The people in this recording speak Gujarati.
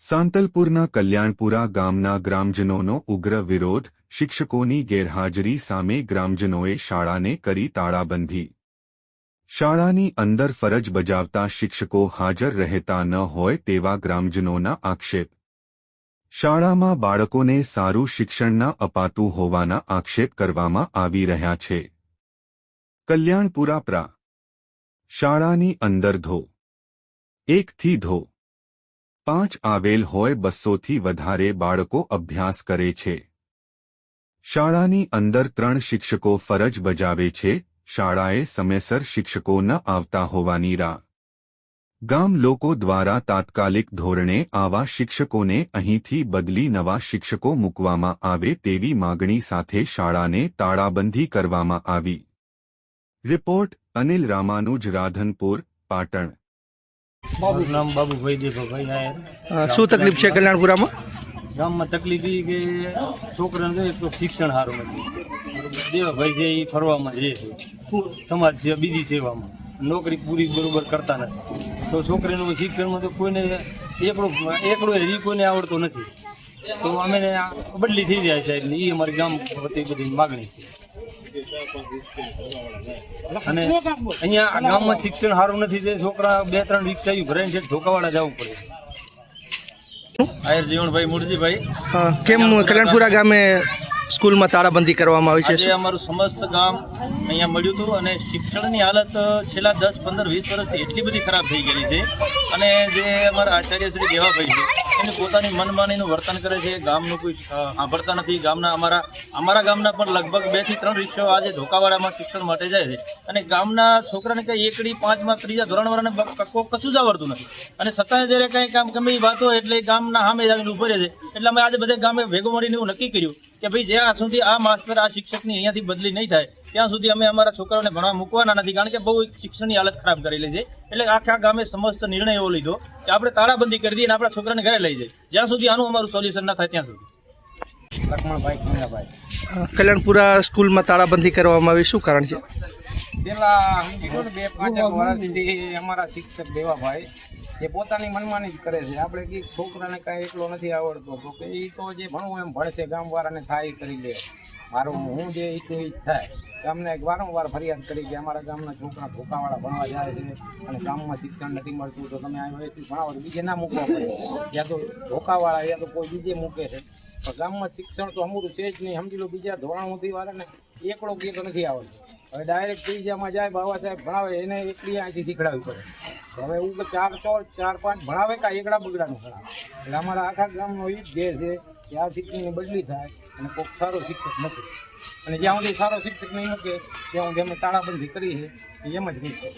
સાંતલપુરના કલ્યાણપુરા ગામના ગ્રામજનોનો ઉગ્ર વિરોધ, શિક્ષકોની ગેરહાજરી સામે ગ્રામજનોએ શાળાને કરી તાળાબંધી। શાળાની અંદર ફરજ બજાવતા શિક્ષકો હાજર રહેતા ન હોય તેવા ગ્રામજનોના આક્ષેપ। શાળામાં બાળકોને સારું શિક્ષણ ન અપાતું હોવાના આક્ષેપ કરવામાં આવી રહ્યા છે। કલ્યાણપુરા પ્રા શાળાની અંદર ધો 1 થી ધો 5 આવેલ હોય 200 થી વધારે બાળકો અભ્યાસ કરે છે। શાળાની અંદર 3 શિક્ષકો ફરજ બજાવે છે। શાળાએ સમયસર શિક્ષકો ન આવતા હોવાની રા ગામ લોકો દ્વારા તાત્કાલિક ધોરણે આવા શિક્ષકોને અહીંથી બદલી નવા શિક્ષકો મૂકવામાં આવે તેવી માગણી સાથે શાળાને તાળાબંધી કરવામાં આવી। રિપોર્ટ અનિલ રામાનુજ, રાધનપુર, પાટણ। મારું નામ બાબુભાઈ દેભાભાઈ નાયર। શું તકલીફ છે કલ્યાણપુરામાં? ગામમાં તકલીફ એ કે છોકરાને એક તો શિક્ષણ સારું નથી। દેવાભાઈ છે એ ફરવામાં રહે છે, સમાજ છે બીજી સેવામાં, નોકરી પૂરી બરોબર કરતા નથી, તો છોકરીનું શિક્ષણમાં તો કોઈને એકલો હજી કોઈને આવડતો નથી, તો અમે બદલી થઈ જાય છે એટલે એ અમારી ગામ વતી બધી માગણી છે। અને અહીંયા ગામમાં શિક્ષણ સારું નથી, તે છોકરા 2-3 રિક્ષા ભરાઈને છે ધોકાવાળા જવું પડે। આયર જીવણભાઈ મુરજીભાઈ। કેમ કલ્યાણપુરા ગામે સ્કૂલમાં તાળાબંધી કરવામાં આવી છે? આજે અમારું સમસ્ત ગામ અહીંયા મળ્યું હતું અને શિક્ષણની હાલત છેલ્લા 10, 15, 20 વર્ષથી એટલી બધી ખરાબ થઈ ગયેલી છે। અને જે અમારા આચાર્ય શ્રી દેવાભાઈ છે એને પોતાની મનમાનીનું વર્તન કરે છે, ગામનું કોઈ સાંભળતા નથી। અમારા ગામના પણ લગભગ 2 થી 3 રિક્ષાઓ આજે ધોકાવાળામાં શિક્ષણ માટે જાય છે અને ગામના છોકરાને કંઈ 1ડી 5માં 3જા ધોરણવાળાને કશું જ આવડતું નથી, અને છતાંય જ્યારે કંઈ કામ ગમે એ વાત હોય એટલે ગામના સામે આવીને ઉભો રહે છે। એટલે અમે આજે બધા ગામે ભેગું મળીને એવું નક્કી કર્યું કે ભાઈ જ્યાં સુધી આ માસ્ટર આ શિક્ષકની અહીંયાથી બદલી નહીં થાય ત્યાં સુધી અમે અમારા છોકરાઓને ભણવા મૂકવાના નથી, કારણ કે બહુ શિક્ષણની હાલત ખરાબ કરેલી છે। એટલે આખા ગામે સમસ્ત નિર્ણય એવો લીધો કે આપણે તાળાબંધી કરી દઈએ અને આપણા છોકરાને ઘરે લઈ જઈએ જ્યાં સુધી આનું અમારું સોલ્યુશન ના થાય ત્યાં સુધી। લક્ષ્મણભાઈ ખંડાભાઈ। કલ્યાણપુરા સ્કૂલમાં તાળાબંધી કરવામાં આવી, શું કારણ છે? છેલ્લા 2-5 વર્ષથી અમારા શિક્ષક દેવાભાઈ જે પોતાની મનમાની જ કરે છે। આપણે કે છોકરાને કાંઈ એકલો નથી આવડતો તો કે એ તો જે ભણવું એમ ભણશે, ગામવાળાને થાય કરી લે, મારું હું જે ઈચ્છું એ જ થાય। ગામને વારંવાર ફરિયાદ કરી કે અમારા ગામના છોકરા ધોકાવાળા ભણવા જાય છે અને ગામમાં શિક્ષણ નથી મળતું, તો તમે આ વયથી ભણાવો તો બીજે ના મૂકવા પડે, યા તો ધોકાવાળા યા તો કોઈ બીજે મૂકે છે, પણ ગામમાં શિક્ષણ તો અમરું છે જ નહીં। સમજી લો બીજા ધોરણોથી વાળાને એકલો કે તો નથી આવડતું, હવે ડાયરેક્ટ ત્રીજામાં જાય બાબા સાહેબ ભણાવે એને એકલી અહીંથી શીખડાવવી પડે। હવે એવું કે 4-5 ભણાવે કાં એકડા બગડાનું ભણાવે। એટલે અમારા આખા ગામનો એ જ ધ્યેય છે કે આ શિક્ષણની બદલી થાય અને કોઈક સારો શિક્ષક મૂકે, અને જ્યાં સુધી સારો શિક્ષક નહીં મૂકે ત્યાં સુધી અમે તાળાબંધી કરી છે એમ જ રહેશે।